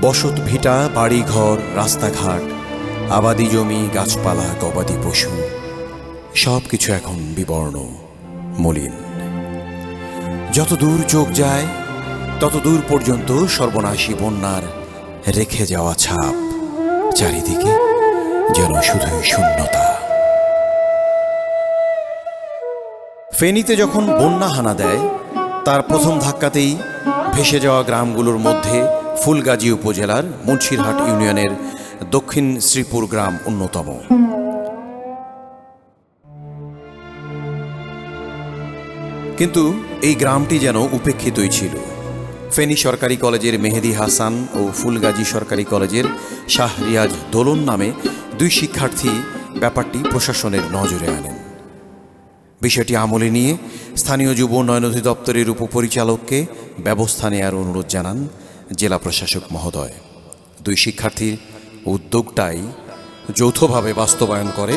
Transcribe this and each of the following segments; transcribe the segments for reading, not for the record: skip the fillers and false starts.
বসত ভিটা, বাড়িঘর, রাস্তাঘাট, আবাদি জমি, গাছপালা, গবাদি পশু সব কিছু এখন বিবর্ণ, মলিন। যত দূর চোখ যায় তত দূর পর্যন্ত সর্বনাশী বন্যার রেখে যাওয়া ছাপ। চারিদিকে যেন শুধুই শূন্যতা। ফেনীতে যখন বন্যা হানা দেয়, তার প্রথম ধাক্কাতেই ভেসে যাওয়া গ্রামগুলোর মধ্যে ফুলগাজী উপজেলার মুন্সিরহাট ইউনিয়নের দক্ষিণ শ্রীপুর গ্রাম অন্যতম। কিন্তু এই গ্রামটি যেন উপেক্ষিতই ছিল। ফেনী সরকারি কলেজের মেহেদি হাসান ও ফুলগাজী সরকারি কলেজের শাহরিয়াজ দোলন নামে দুই শিক্ষার্থী ব্যাপারটি প্রশাসনের নজরে আনেন। বিষয়টি আমলে নিয়ে স্থানীয় যুব উন্নয়ন অধিদপ্তরের উপপরিচালককে ব্যবস্থা নেয়ার অনুরোধ জানান জেলা প্রশাসক মহোদয়। দুই শিক্ষার্থীর উদ্যোগটাই যৌথভাবে বাস্তবায়ন করে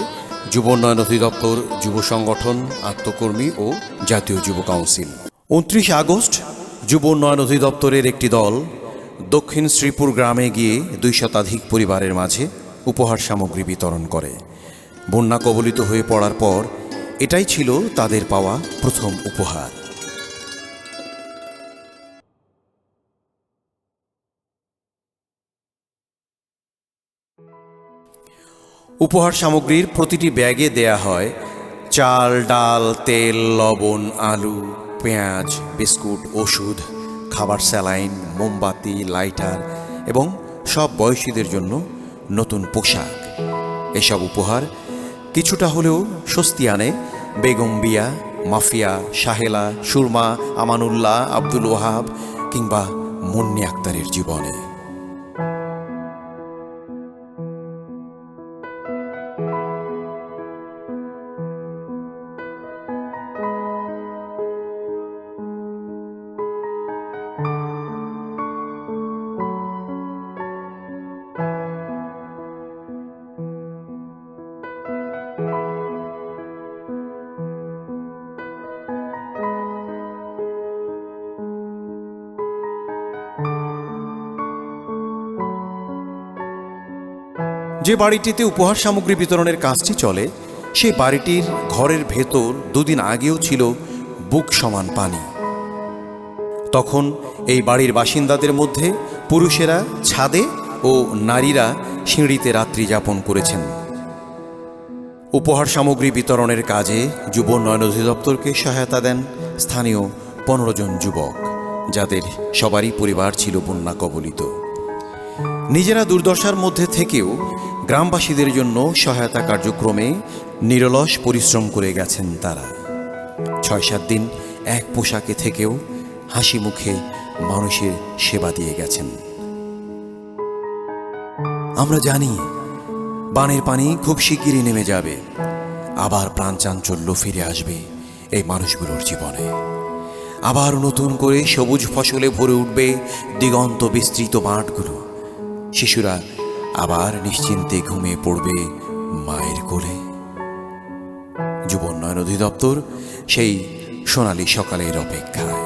যুব উন্নয়ন অধিদপ্তর, যুব সংগঠন, আত্মকর্মী ও জাতীয় যুব কাউন্সিল। 29 আগস্ট যুব উন্নয়ন অধিদপ্তরের একটি দল দক্ষিণ শ্রীপুর গ্রামে গিয়ে 2 শতাধিক পরিবারের মাঝে উপহার সামগ্রী বিতরণ করে। বন্যা কবলিত হয়ে পড়ার পর এটাই ছিল তাদের পাওয়া প্রথম উপহার। উপহার সামগ্রীর প্রতিটি ব্যাগে দেয়া হয় চাল, ডাল, তেল, লবণ, আলু, পেঁয়াজ, বিস্কুট, ওষুধ, খাবার, স্যালাইন, মোমবাতি, লাইটার এবং সব বয়সীদের জন্য নতুন পোশাক। এসব উপহার কিছুটা হলেও স্বস্তি আনে বেগম বিয়া, মাফিয়া, সাহেলা, সুরমা, আমানুল্লাহ, আব্দুল ওয়াহাব কিংবা মুন্নি আক্তারের জীবনে। যে বাড়িটিতে উপহার সামগ্রী বিতরণের কাজটি চলে, সেই বাড়িটির ঘরের ভেতর 2 দিন আগেও ছিল বুক সমান পানি। তখন এই বাড়ির বাসিন্দাদের মধ্যে পুরুষেরা ছাদে ও নারীরা সিঁড়িতে রাত্রি যাপন করেছেন। উপহার সামগ্রী বিতরণের কাজে যুব উন্নয়ন অধিদপ্তরকে সহায়তা দেন স্থানীয় 15 জন যুবক, যাদের সবারই পরিবার ছিল বন্যা কবলিত। নিজেরা দুর্দশার মধ্যে থেকেও গ্রামবাসীদের জন্য সহায়তা কার্যক্রমে নিরলস পরিশ্রম করে গেছেন তারা। 6-7 দিন এক পোশাকে থেকেও হাসি মুখে মানুষের সেবা দিয়ে গেছেন। আমরা জানি বানের পানি খুব শিগগিরই নেমে যাবে, আবার প্রাণ চাঞ্চল্য ফিরে আসবে এই মানুষগুলোর জীবনে। আবার নতুন করে সবুজ ফসলে ভরে উঠবে দিগন্ত বিস্তৃত মাঠগুলো। শিশুরা আবার নিশ্চিন্তে ঘুমিয়ে পড়বে মায়ের কোলে। যুব উন্নয়ন অধিদপ্তর সেই সোনালী সকালের অপেক্ষায়।